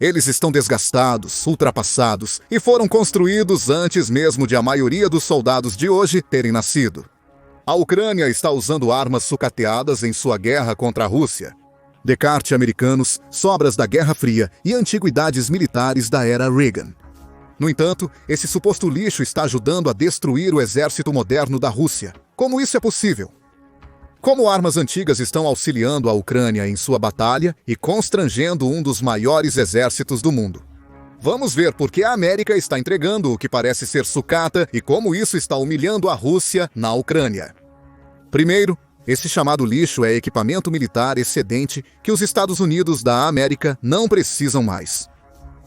Eles estão desgastados, ultrapassados e foram construídos antes mesmo de a maioria dos soldados de hoje terem nascido. A Ucrânia está usando armas sucateadas em sua guerra contra a Rússia. Descarte americanos, sobras da Guerra Fria e antiguidades militares da era Reagan. No entanto, esse suposto lixo está ajudando a destruir o exército moderno da Rússia. Como isso é possível? Como armas antigas estão auxiliando a Ucrânia em sua batalha e constrangendo um dos maiores exércitos do mundo? Vamos ver por que a América está entregando o que parece ser sucata e como isso está humilhando a Rússia na Ucrânia. Primeiro, esse chamado lixo é equipamento militar excedente que os Estados Unidos da América não precisam mais.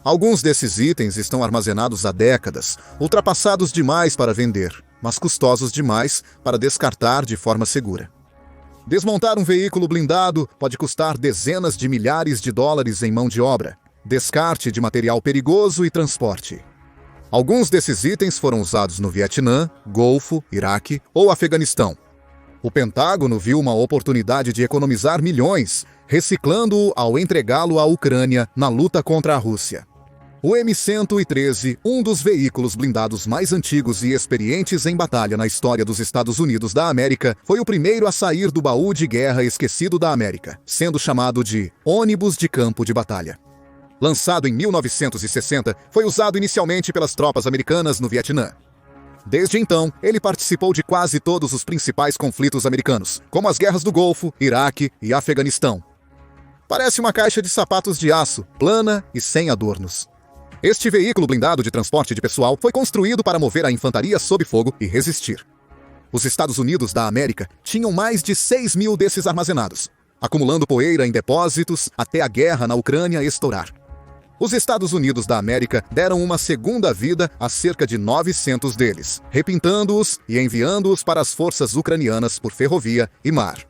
Alguns desses itens estão armazenados há décadas, ultrapassados demais para vender, mas custosos demais para descartar de forma segura. Desmontar um veículo blindado pode custar dezenas de milhares de dólares em mão de obra, descarte de material perigoso e transporte. Alguns desses itens foram usados no Vietnã, Golfo, Iraque ou Afeganistão. O Pentágono viu uma oportunidade de economizar milhões, reciclando-o ao entregá-lo à Ucrânia na luta contra a Rússia. O M113, um dos veículos blindados mais antigos e experientes em batalha na história dos Estados Unidos da América, foi o primeiro a sair do baú de guerra esquecido da América, sendo chamado de ônibus de campo de batalha. Lançado em 1960, foi usado inicialmente pelas tropas americanas no Vietnã. Desde então, ele participou de quase todos os principais conflitos americanos, como as guerras do Golfo, Iraque e Afeganistão. Parece uma caixa de sapatos de aço, plana e sem adornos. Este veículo blindado de transporte de pessoal foi construído para mover a infantaria sob fogo e resistir. Os Estados Unidos da América tinham mais de 6.000 desses armazenados, acumulando poeira em depósitos até a guerra na Ucrânia estourar. Os Estados Unidos da América deram uma segunda vida a cerca de 900 deles, repintando-os e enviando-os para as forças ucranianas por ferrovia e mar.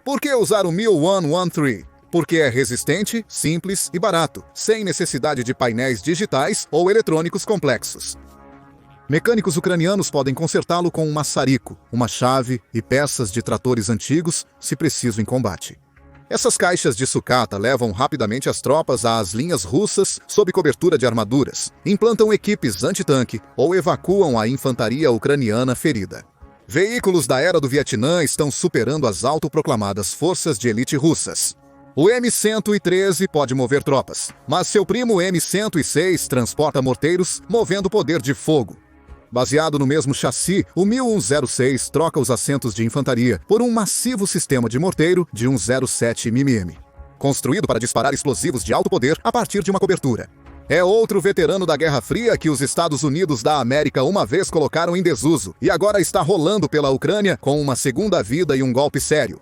Por que usar o 1113? Porque é resistente, simples e barato, sem necessidade de painéis digitais ou eletrônicos complexos. Mecânicos ucranianos podem consertá-lo com um maçarico, uma chave e peças de tratores antigos, se preciso em combate. Essas caixas de sucata levam rapidamente as tropas às linhas russas sob cobertura de armaduras, implantam equipes antitanque ou evacuam a infantaria ucraniana ferida. Veículos da era do Vietnã estão superando as autoproclamadas forças de elite russas. O M113 pode mover tropas, mas seu primo M106 transporta morteiros, movendo poder de fogo. Baseado no mesmo chassi, o 1106 troca os assentos de infantaria por um massivo sistema de morteiro de 107 mm, construído para disparar explosivos de alto poder a partir de uma cobertura. É outro veterano da Guerra Fria que os Estados Unidos da América uma vez colocaram em desuso e agora está rolando pela Ucrânia com uma segunda vida e um golpe sério.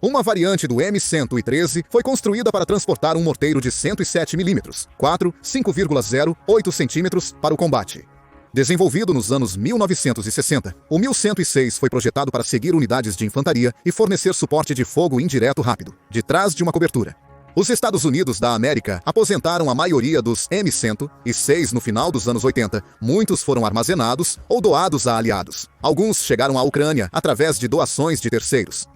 Uma variante do M113 foi construída para transportar um morteiro de 107 mm, 5,0, 8 cm para o combate. Desenvolvido nos anos 1960, o 1106 foi projetado para seguir unidades de infantaria e fornecer suporte de fogo indireto rápido, de trás de uma cobertura. Os Estados Unidos da América aposentaram a maioria dos M106 no final dos anos 80. Muitos foram armazenados ou doados a aliados. Alguns chegaram à Ucrânia através de doações de terceiros.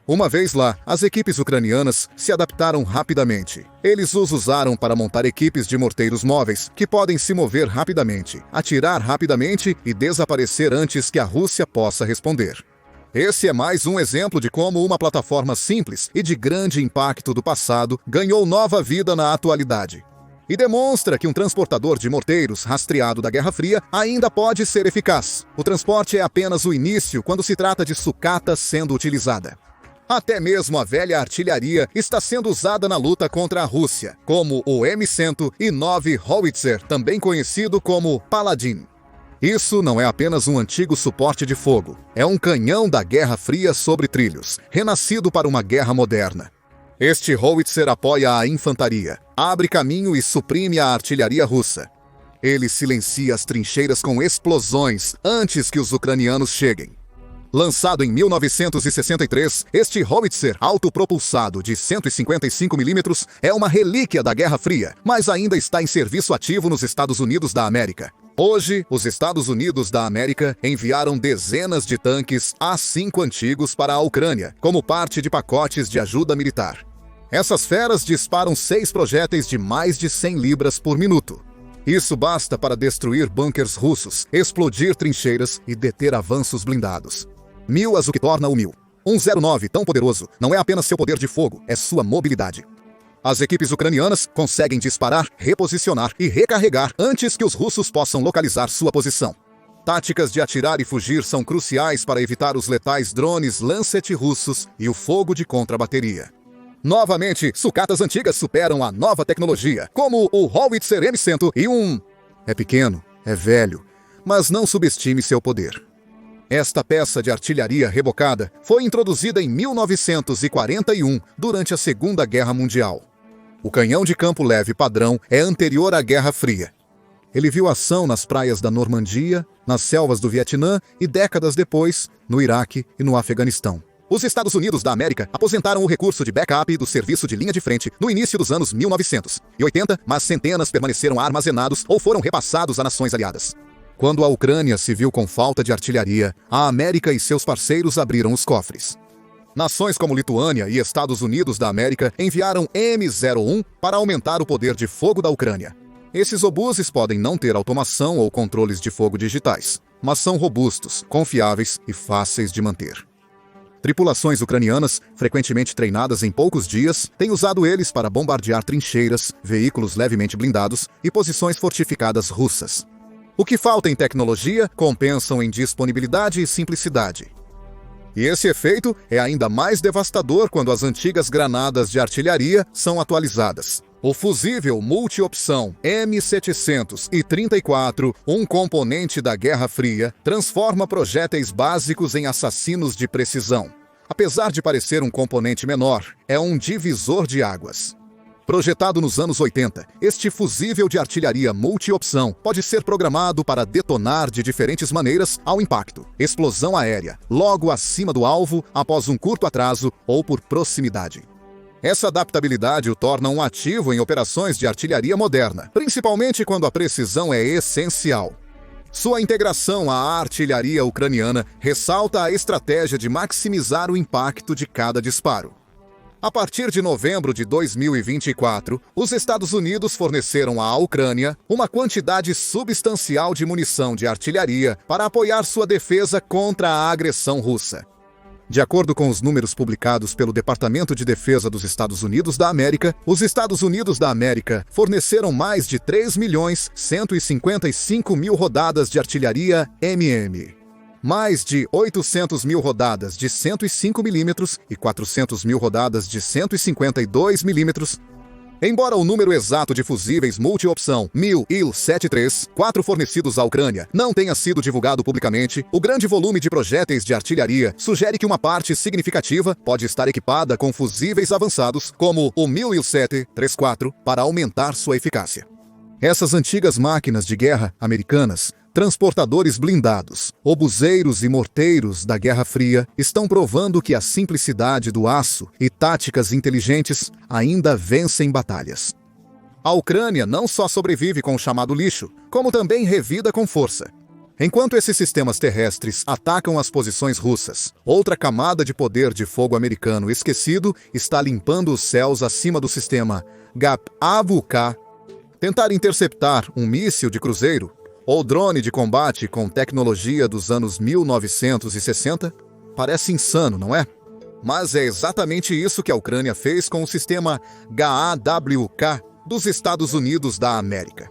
Uma vez lá, as equipes ucranianas se adaptaram rapidamente. Eles os usaram para montar equipes de morteiros móveis, que podem se mover rapidamente, atirar rapidamente e desaparecer antes que a Rússia possa responder. Esse é mais um exemplo de como uma plataforma simples e de grande impacto do passado ganhou nova vida na atualidade. E demonstra que um transportador de morteiros rastreado da Guerra Fria ainda pode ser eficaz. O transporte é apenas o início quando se trata de sucata sendo utilizada. Até mesmo a velha artilharia está sendo usada na luta contra a Rússia, como o M109 Howitzer, também conhecido como Paladin. Isso não é apenas um antigo suporte de fogo, é um canhão da Guerra Fria sobre trilhos, renascido para uma guerra moderna. Este Howitzer apoia a infantaria, abre caminho e suprime a artilharia russa. Ele silencia as trincheiras com explosões antes que os ucranianos cheguem. Lançado em 1963, este Howitzer autopropulsado de 155 mm é uma relíquia da Guerra Fria, mas ainda está em serviço ativo nos Estados Unidos da América. Hoje, os Estados Unidos da América enviaram dezenas de tanques A-5 antigos para a Ucrânia, como parte de pacotes de ajuda militar. Essas feras disparam 6 projéteis de mais de 100 libras por minuto. Isso basta para destruir bunkers russos, explodir trincheiras e deter avanços blindados. Mil-as o que torna o Mil-109 tão poderoso não é apenas seu poder de fogo, é sua mobilidade. As equipes ucranianas conseguem disparar, reposicionar e recarregar antes que os russos possam localizar sua posição. Táticas de atirar e fugir são cruciais para evitar os letais drones Lancet russos e o fogo de contrabateria. Novamente, sucatas antigas superam a nova tecnologia, como o Howitzer M101. É pequeno, é velho, mas não subestime seu poder. Esta peça de artilharia rebocada foi introduzida em 1941, durante a Segunda Guerra Mundial. O canhão de campo leve padrão é anterior à Guerra Fria. Ele viu ação nas praias da Normandia, nas selvas do Vietnã e décadas depois, no Iraque e no Afeganistão. Os Estados Unidos da América aposentaram o recurso de backup do serviço de linha de frente no início dos anos 1980, mas centenas permaneceram armazenados ou foram repassados a nações aliadas. Quando a Ucrânia se viu com falta de artilharia, a América e seus parceiros abriram os cofres. Nações como Lituânia e Estados Unidos da América enviaram M01 para aumentar o poder de fogo da Ucrânia. Esses obuses podem não ter automação ou controles de fogo digitais, mas são robustos, confiáveis e fáceis de manter. Tripulações ucranianas, frequentemente treinadas em poucos dias, têm usado eles para bombardear trincheiras, veículos levemente blindados e posições fortificadas russas. O que falta em tecnologia, compensam em disponibilidade e simplicidade. E esse efeito é ainda mais devastador quando as antigas granadas de artilharia são atualizadas. O fusível multi-opção M734, um componente da Guerra Fria, transforma projéteis básicos em assassinos de precisão. Apesar de parecer um componente menor, é um divisor de águas. Projetado nos anos 80, este fusível de artilharia multi-opção pode ser programado para detonar de diferentes maneiras ao impacto, explosão aérea, logo acima do alvo, após um curto atraso ou por proximidade. Essa adaptabilidade o torna um ativo em operações de artilharia moderna, principalmente quando a precisão é essencial. Sua integração à artilharia ucraniana ressalta a estratégia de maximizar o impacto de cada disparo. A partir de novembro de 2024, os Estados Unidos forneceram à Ucrânia uma quantidade substancial de munição de artilharia para apoiar sua defesa contra a agressão russa. De acordo com os números publicados pelo Departamento de Defesa dos Estados Unidos da América, os Estados Unidos da América forneceram mais de 3.155.000 rodadas de artilharia MM. Mais de 800.000 rodadas de 105 mm e 400.000 rodadas de 152 mm. Embora o número exato de fusíveis multi-opção Il-73, fornecidos à Ucrânia, não tenha sido divulgado publicamente, o grande volume de projéteis de artilharia sugere que uma parte significativa pode estar equipada com fusíveis avançados, como o Il-74, para aumentar sua eficácia. Essas antigas máquinas de guerra americanas, transportadores blindados, obuseiros e morteiros da Guerra Fria, estão provando que a simplicidade do aço e táticas inteligentes ainda vencem batalhas. A Ucrânia não só sobrevive com o chamado lixo, como também revida com força. Enquanto esses sistemas terrestres atacam as posições russas, outra camada de poder de fogo americano esquecido está limpando os céus acima do sistema GAP-AVK. Tentar interceptar um míssil de cruzeiro ou drone de combate com tecnologia dos anos 1960? Parece insano, não é? Mas é exatamente isso que a Ucrânia fez com o sistema HAWK dos Estados Unidos da América.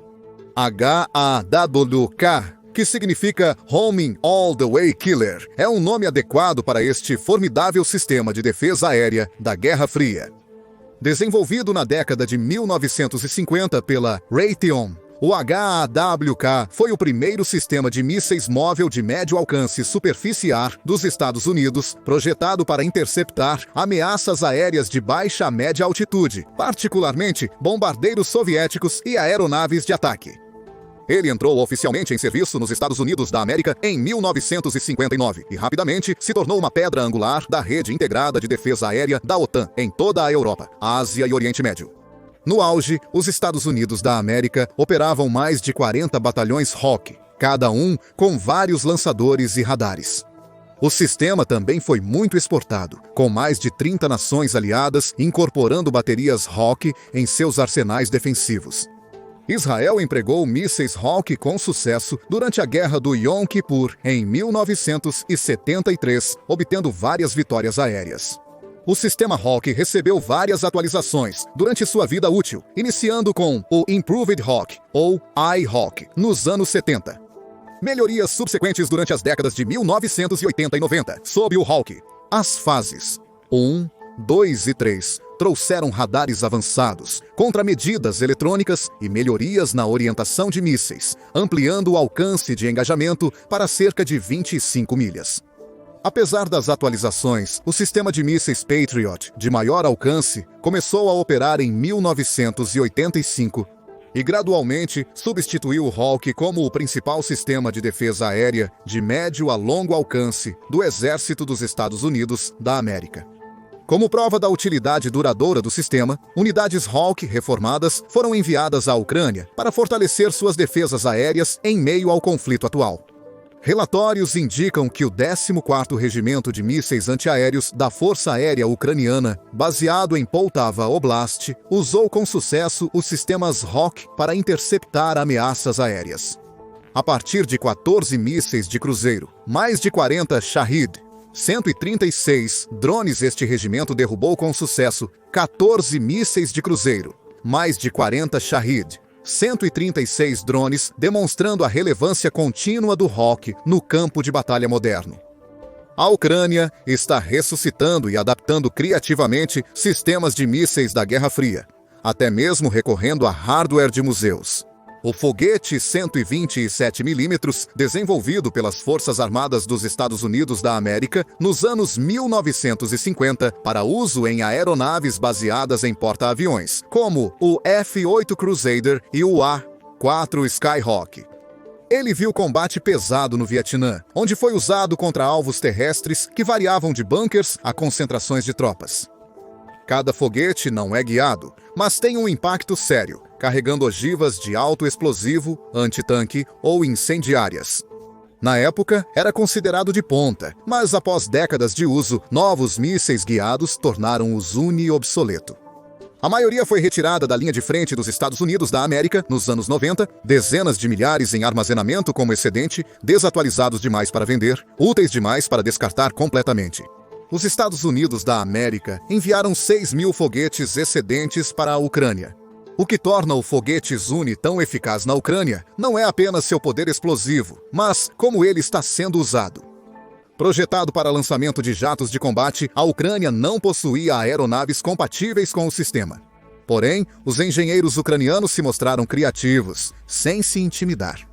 HAWK, que significa Homing All the Way Killer, é um nome adequado para este formidável sistema de defesa aérea da Guerra Fria. Desenvolvido na década de 1950 pela Raytheon, o HAWK foi o primeiro sistema de mísseis móvel de médio alcance superficiar dos Estados Unidos, projetado para interceptar ameaças aéreas de baixa a média altitude, particularmente bombardeiros soviéticos e aeronaves de ataque. Ele entrou oficialmente em serviço nos Estados Unidos da América em 1959 e rapidamente se tornou uma pedra angular da rede integrada de defesa aérea da OTAN em toda a Europa, Ásia e Oriente Médio. No auge, os Estados Unidos da América operavam mais de 40 batalhões Hawk, cada um com vários lançadores e radares. O sistema também foi muito exportado, com mais de 30 nações aliadas incorporando baterias Hawk em seus arsenais defensivos. Israel empregou mísseis Hawk com sucesso durante a Guerra do Yom Kippur em 1973, obtendo várias vitórias aéreas. O sistema Hawk recebeu várias atualizações durante sua vida útil, iniciando com o Improved Hawk, ou iHawk, nos anos 70. Melhorias subsequentes durante as décadas de 1980 e 90, sob o Hawk. As fases 1, 2 e 3 trouxeram radares avançados, contramedidas eletrônicas e melhorias na orientação de mísseis, ampliando o alcance de engajamento para cerca de 25 milhas. Apesar das atualizações, o sistema de mísseis Patriot, de maior alcance, começou a operar em 1985 e gradualmente substituiu o Hawk como o principal sistema de defesa aérea de médio a longo alcance do Exército dos Estados Unidos da América. Como prova da utilidade duradoura do sistema, unidades Hawk reformadas foram enviadas à Ucrânia para fortalecer suas defesas aéreas em meio ao conflito atual. Relatórios indicam que o 14º Regimento de Mísseis Antiaéreos da Força Aérea Ucraniana, baseado em Poltava Oblast, usou com sucesso os sistemas Hawk para interceptar ameaças aéreas. A partir de 14 mísseis de cruzeiro, mais de 40 Shahed, 136 drones, este regimento derrubou com sucesso 14 mísseis de cruzeiro, mais de 40 Shahed, 136 drones, demonstrando a relevância contínua do Hawk no campo de batalha moderno. A Ucrânia está ressuscitando e adaptando criativamente sistemas de mísseis da Guerra Fria, até mesmo recorrendo a hardware de museus. O foguete 127mm, desenvolvido pelas Forças Armadas dos Estados Unidos da América nos anos 1950 para uso em aeronaves baseadas em porta-aviões, como o F-8 Crusader e o A-4 Skyhawk. Ele viu combate pesado no Vietnã, onde foi usado contra alvos terrestres que variavam de bunkers a concentrações de tropas. Cada foguete não é guiado, mas tem um impacto sério, carregando ogivas de alto explosivo, antitanque ou incendiárias. Na época, era considerado de ponta, mas após décadas de uso, novos mísseis guiados tornaram o Zuni obsoleto. A maioria foi retirada da linha de frente dos Estados Unidos da América nos anos 90, dezenas de milhares em armazenamento como excedente, desatualizados demais para vender, úteis demais para descartar completamente. Os Estados Unidos da América enviaram 6.000 foguetes excedentes para a Ucrânia. O que torna o foguete Zuni tão eficaz na Ucrânia não é apenas seu poder explosivo, mas como ele está sendo usado. Projetado para lançamento de jatos de combate, a Ucrânia não possuía aeronaves compatíveis com o sistema. Porém, os engenheiros ucranianos se mostraram criativos, sem se intimidar.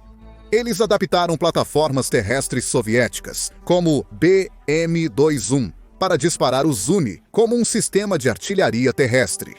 Eles adaptaram plataformas terrestres soviéticas, como o BM-21, para disparar o Zuni como um sistema de artilharia terrestre,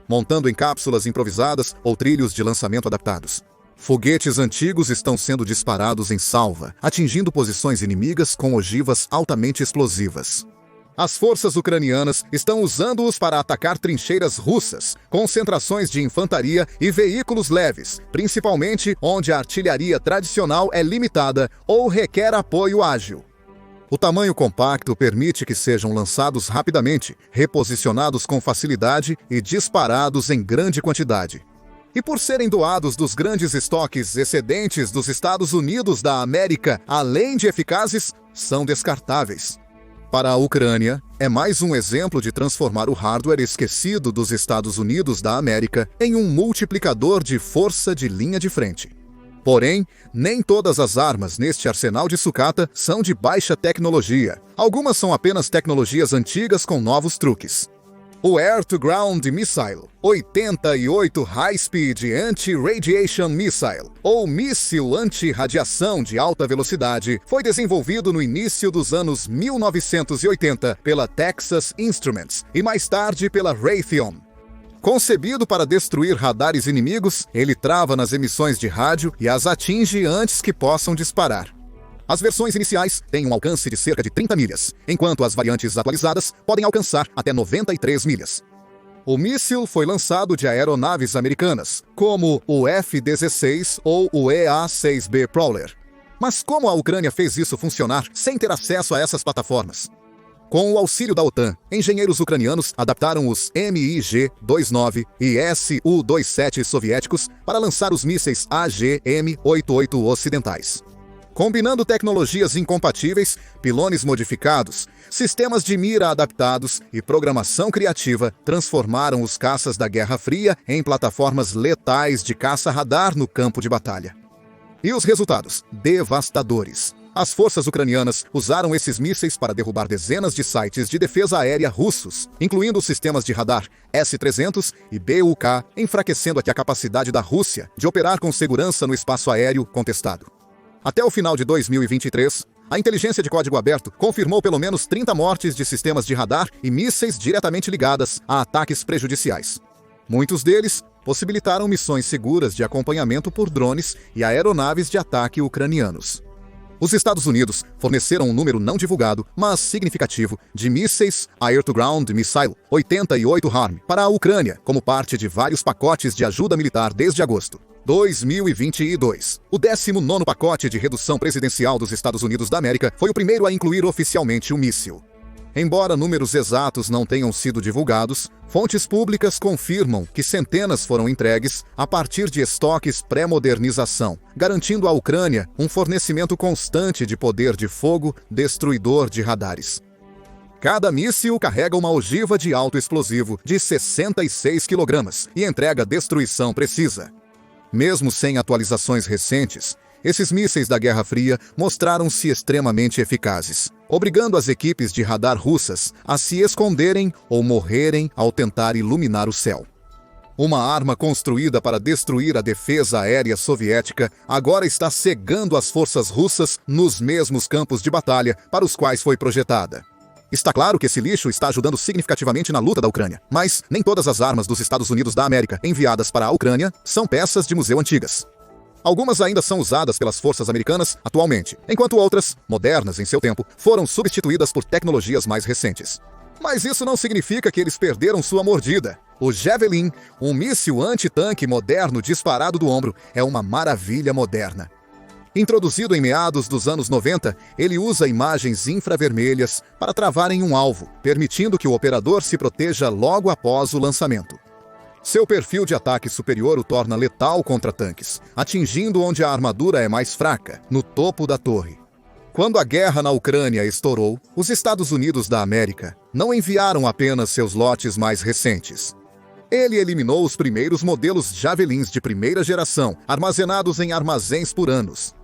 montando em cápsulas improvisadas ou trilhos de lançamento adaptados. Foguetes antigos estão sendo disparados em salva, atingindo posições inimigas com ogivas altamente explosivas. As forças ucranianas estão usando-os para atacar trincheiras russas, concentrações de infantaria e veículos leves, principalmente onde a artilharia tradicional é limitada ou requer apoio ágil. O tamanho compacto permite que sejam lançados rapidamente, reposicionados com facilidade e disparados em grande quantidade. E por serem doados dos grandes estoques excedentes dos Estados Unidos da América, além de eficazes, são descartáveis. Para a Ucrânia, é mais um exemplo de transformar o hardware esquecido dos Estados Unidos da América em um multiplicador de força de linha de frente. Porém, nem todas as armas neste arsenal de sucata são de baixa tecnologia. Algumas são apenas tecnologias antigas com novos truques. O Air-to-Ground Missile, 88 High-Speed Anti-Radiation Missile, ou míssil anti-radiação de alta velocidade, foi desenvolvido no início dos anos 1980 pela Texas Instruments e mais tarde pela Raytheon. Concebido para destruir radares inimigos, ele trava nas emissões de rádio e as atinge antes que possam disparar. As versões iniciais têm um alcance de cerca de 30 milhas, enquanto as variantes atualizadas podem alcançar até 93 milhas. O míssil foi lançado de aeronaves americanas, como o F-16 ou o EA-6B Prowler. Mas como a Ucrânia fez isso funcionar sem ter acesso a essas plataformas? Com o auxílio da OTAN, engenheiros ucranianos adaptaram os MiG-29 e Su-27 soviéticos para lançar os mísseis AGM-88 ocidentais. Combinando tecnologias incompatíveis, pilones modificados, sistemas de mira adaptados e programação criativa transformaram os caças da Guerra Fria em plataformas letais de caça-radar no campo de batalha. E os resultados? Devastadores. As forças ucranianas usaram esses mísseis para derrubar dezenas de sites de defesa aérea russos, incluindo os sistemas de radar S-300 e Buk, enfraquecendo a capacidade da Rússia de operar com segurança no espaço aéreo contestado. Até o final de 2023, a inteligência de código aberto confirmou pelo menos 30 mortes de sistemas de radar e mísseis diretamente ligadas a ataques prejudiciais. Muitos deles possibilitaram missões seguras de acompanhamento por drones e aeronaves de ataque ucranianos. Os Estados Unidos forneceram um número não divulgado, mas significativo, de mísseis Air-to-Ground Missile 88 HARM para a Ucrânia, como parte de vários pacotes de ajuda militar desde agosto 2022. O 19º pacote de redução presidencial dos Estados Unidos da América foi o primeiro a incluir oficialmente o míssil. Embora números exatos não tenham sido divulgados, fontes públicas confirmam que centenas foram entregues a partir de estoques pré-modernização, garantindo à Ucrânia um fornecimento constante de poder de fogo destruidor de radares. Cada míssil carrega uma ogiva de alto explosivo de 66 kg e entrega destruição precisa. Mesmo sem atualizações recentes, esses mísseis da Guerra Fria mostraram-se extremamente eficazes, obrigando as equipes de radar russas a se esconderem ou morrerem ao tentar iluminar o céu. Uma arma construída para destruir a defesa aérea soviética agora está cegando as forças russas nos mesmos campos de batalha para os quais foi projetada. Está claro que esse lixo está ajudando significativamente na luta da Ucrânia, mas nem todas as armas dos Estados Unidos da América enviadas para a Ucrânia são peças de museu antigas. Algumas ainda são usadas pelas forças americanas atualmente, enquanto outras, modernas em seu tempo, foram substituídas por tecnologias mais recentes. Mas isso não significa que eles perderam sua mordida. O Javelin, um míssil antitanque moderno disparado do ombro, é uma maravilha moderna. Introduzido em meados dos anos 90, ele usa imagens infravermelhas para travar em um alvo, permitindo que o operador se proteja logo após o lançamento. Seu perfil de ataque superior o torna letal contra tanques, atingindo onde a armadura é mais fraca, no topo da torre. Quando a guerra na Ucrânia estourou, os Estados Unidos da América não enviaram apenas seus lotes mais recentes. Ele eliminou os primeiros modelos Javelins de primeira geração, armazenados em armazéns por anos.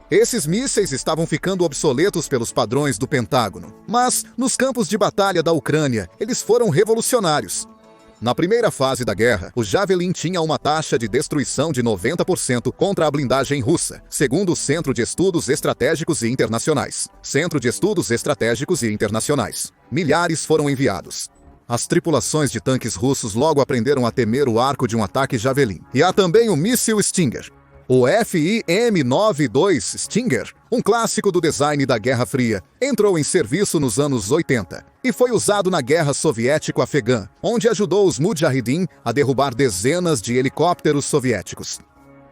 Esses mísseis estavam ficando obsoletos pelos padrões do Pentágono, mas nos campos de batalha da Ucrânia, eles foram revolucionários. Na primeira fase da guerra, o Javelin tinha uma taxa de destruição de 90% contra a blindagem russa, segundo o Centro de Estudos Estratégicos e Internacionais. Milhares foram enviados. As tripulações de tanques russos logo aprenderam a temer o arco de um ataque Javelin. E há também o míssil Stinger. O FIM-92 Stinger, um clássico do design da Guerra Fria, entrou em serviço nos anos 80 e foi usado na Guerra Soviético-Afegã, onde ajudou os Mujahideen a derrubar dezenas de helicópteros soviéticos.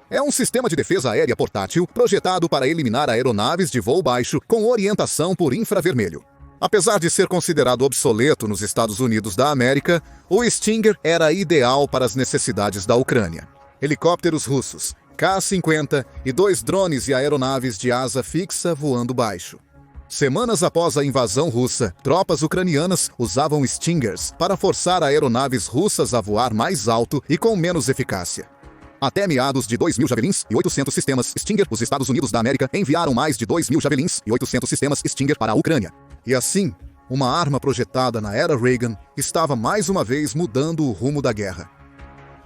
É um sistema de defesa aérea portátil projetado para eliminar aeronaves de voo baixo com orientação por infravermelho. Apesar de ser considerado obsoleto nos Estados Unidos da América, o Stinger era ideal para as necessidades da Ucrânia. Helicópteros russos, K-50 e 2 drones e aeronaves de asa fixa voando baixo. Semanas após a invasão russa, tropas ucranianas usavam Stingers para forçar aeronaves russas a voar mais alto e com menos eficácia. Até meados de 2.000 Javelins e 800 sistemas Stinger, os Estados Unidos da América enviaram mais de 2.000 Javelins e 800 sistemas Stinger para a Ucrânia. E assim, uma arma projetada na era Reagan estava mais uma vez mudando o rumo da guerra.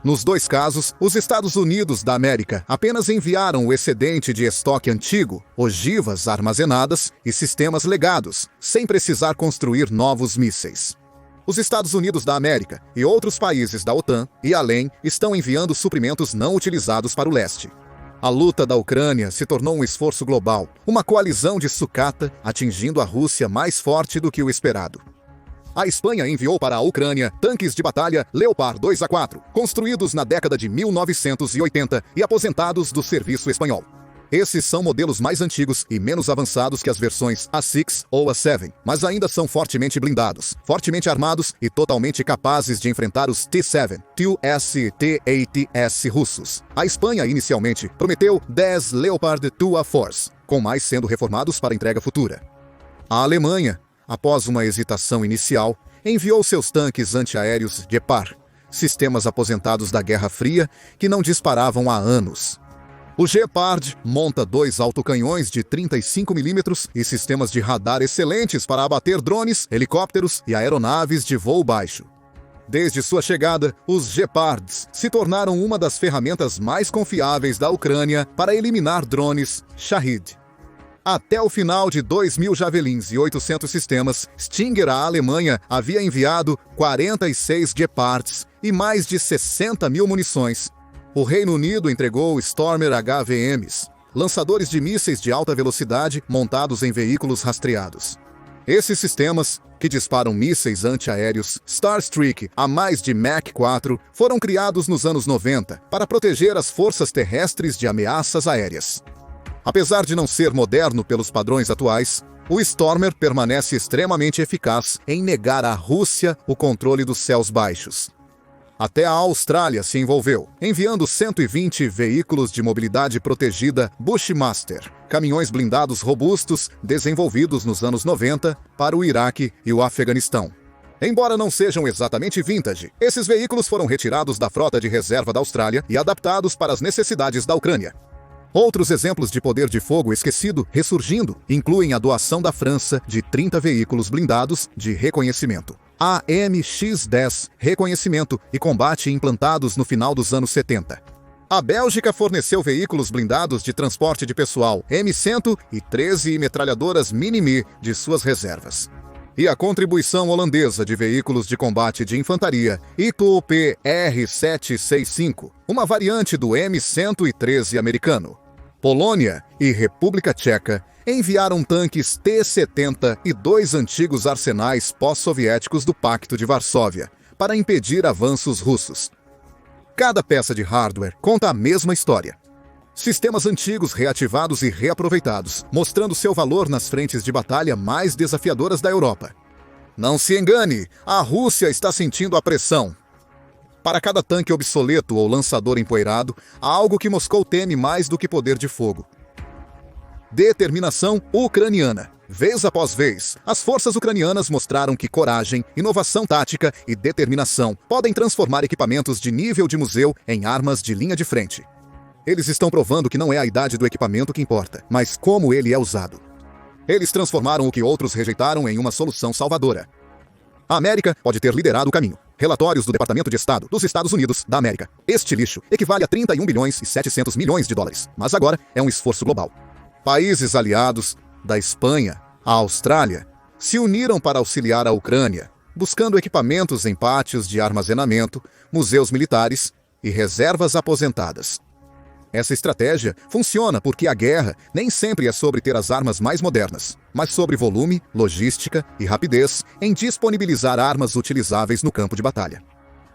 Nos dois casos, os Estados Unidos da América apenas enviaram o excedente de estoque antigo, ogivas armazenadas e sistemas legados, sem precisar construir novos mísseis. Os Estados Unidos da América e outros países da OTAN e além estão enviando suprimentos não utilizados para o leste. A luta da Ucrânia se tornou um esforço global, uma coalizão de sucata atingindo a Rússia mais forte do que o esperado. A Espanha enviou para a Ucrânia tanques de batalha Leopard 2A4, construídos na década de 1980 e aposentados do serviço espanhol. Esses são modelos mais antigos e menos avançados que as versões A6 ou A7, mas ainda são fortemente blindados, fortemente armados e totalmente capazes de enfrentar os T-7, TU-S e T-8S russos. A Espanha, inicialmente, prometeu 10 Leopard 2A Force, com mais sendo reformados para entrega futura. A Alemanha, após uma hesitação inicial, enviou seus tanques antiaéreos Gepard, sistemas aposentados da Guerra Fria que não disparavam há anos. O Gepard monta 2 autocanhões de 35 mm e sistemas de radar excelentes para abater drones, helicópteros e aeronaves de voo baixo. Desde sua chegada, os Gepards se tornaram uma das ferramentas mais confiáveis da Ucrânia para eliminar drones Shahed. Até o final de 2.000 Javelins e 800 sistemas, Stinger à Alemanha havia enviado 46 Gepards e mais de 60.000 munições. O Reino Unido entregou Stormer HVMs, lançadores de mísseis de alta velocidade montados em veículos rastreados. Esses sistemas, que disparam mísseis antiaéreos Starstreak a mais de Mach 4, foram criados nos anos 90 para proteger as forças terrestres de ameaças aéreas. Apesar de não ser moderno pelos padrões atuais, o Stormer permanece extremamente eficaz em negar à Rússia o controle dos céus baixos. Até a Austrália se envolveu, enviando 120 veículos de mobilidade protegida Bushmaster, caminhões blindados robustos desenvolvidos nos anos 90 para o Iraque e o Afeganistão. Embora não sejam exatamente vintage, esses veículos foram retirados da frota de reserva da Austrália e adaptados para as necessidades da Ucrânia. Outros exemplos de poder de fogo esquecido ressurgindo incluem a doação da França de 30 veículos blindados de reconhecimento AMX-10, reconhecimento e combate implantados no final dos anos 70. A Bélgica forneceu veículos blindados de transporte de pessoal M113 e metralhadoras Mini-Me de suas reservas. E a contribuição holandesa de veículos de combate de infantaria ICOP R765, uma variante do M113 americano. Polônia e República Tcheca enviaram tanques T-70 e 2 antigos arsenais pós-soviéticos do Pacto de Varsóvia para impedir avanços russos. Cada peça de hardware conta a mesma história. Sistemas antigos reativados e reaproveitados, mostrando seu valor nas frentes de batalha mais desafiadoras da Europa. Não se engane, a Rússia está sentindo a pressão. Para cada tanque obsoleto ou lançador empoeirado, há algo que Moscou teme mais do que poder de fogo. Determinação ucraniana. Vez após vez, as forças ucranianas mostraram que coragem, inovação tática e determinação podem transformar equipamentos de nível de museu em armas de linha de frente. Eles estão provando que não é a idade do equipamento que importa, mas como ele é usado. Eles transformaram o que outros rejeitaram em uma solução salvadora. A América pode ter liderado o caminho. Relatórios do Departamento de Estado dos Estados Unidos da América. Este lixo equivale a 31 bilhões e 700 milhões de dólares, mas agora é um esforço global. Países aliados, da Espanha à Austrália, se uniram para auxiliar a Ucrânia, buscando equipamentos em pátios de armazenamento, museus militares e reservas aposentadas. Essa estratégia funciona porque a guerra nem sempre é sobre ter as armas mais modernas, mas sobre volume, logística e rapidez em disponibilizar armas utilizáveis no campo de batalha.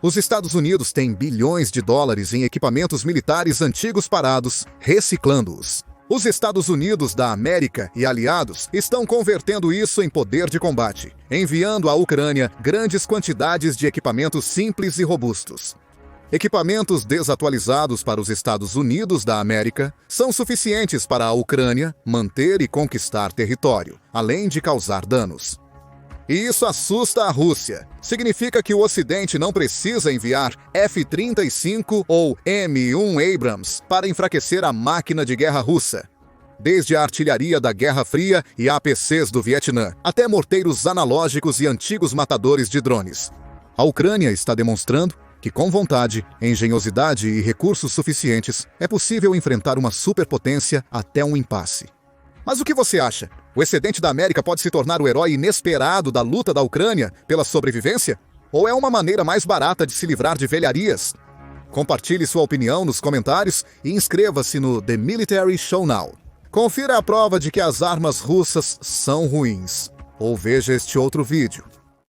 Os Estados Unidos têm bilhões de dólares em equipamentos militares antigos parados, reciclando-os. Os Estados Unidos da América e aliados estão convertendo isso em poder de combate, enviando à Ucrânia grandes quantidades de equipamentos simples e robustos. Equipamentos desatualizados para os Estados Unidos da América são suficientes para a Ucrânia manter e conquistar território, além de causar danos. E isso assusta a Rússia. Significa que o Ocidente não precisa enviar F-35 ou M1 Abrams para enfraquecer a máquina de guerra russa. Desde a artilharia da Guerra Fria e APCs do Vietnã, até morteiros analógicos e antigos matadores de drones. A Ucrânia está demonstrando que com vontade, engenhosidade e recursos suficientes, é possível enfrentar uma superpotência até um impasse. Mas o que você acha? O excedente da América pode se tornar o herói inesperado da luta da Ucrânia pela sobrevivência? Ou é uma maneira mais barata de se livrar de velharias? Compartilhe sua opinião nos comentários e inscreva-se no The Military Show Now. Confira a prova de que as armas russas são ruins. Ou veja este outro vídeo.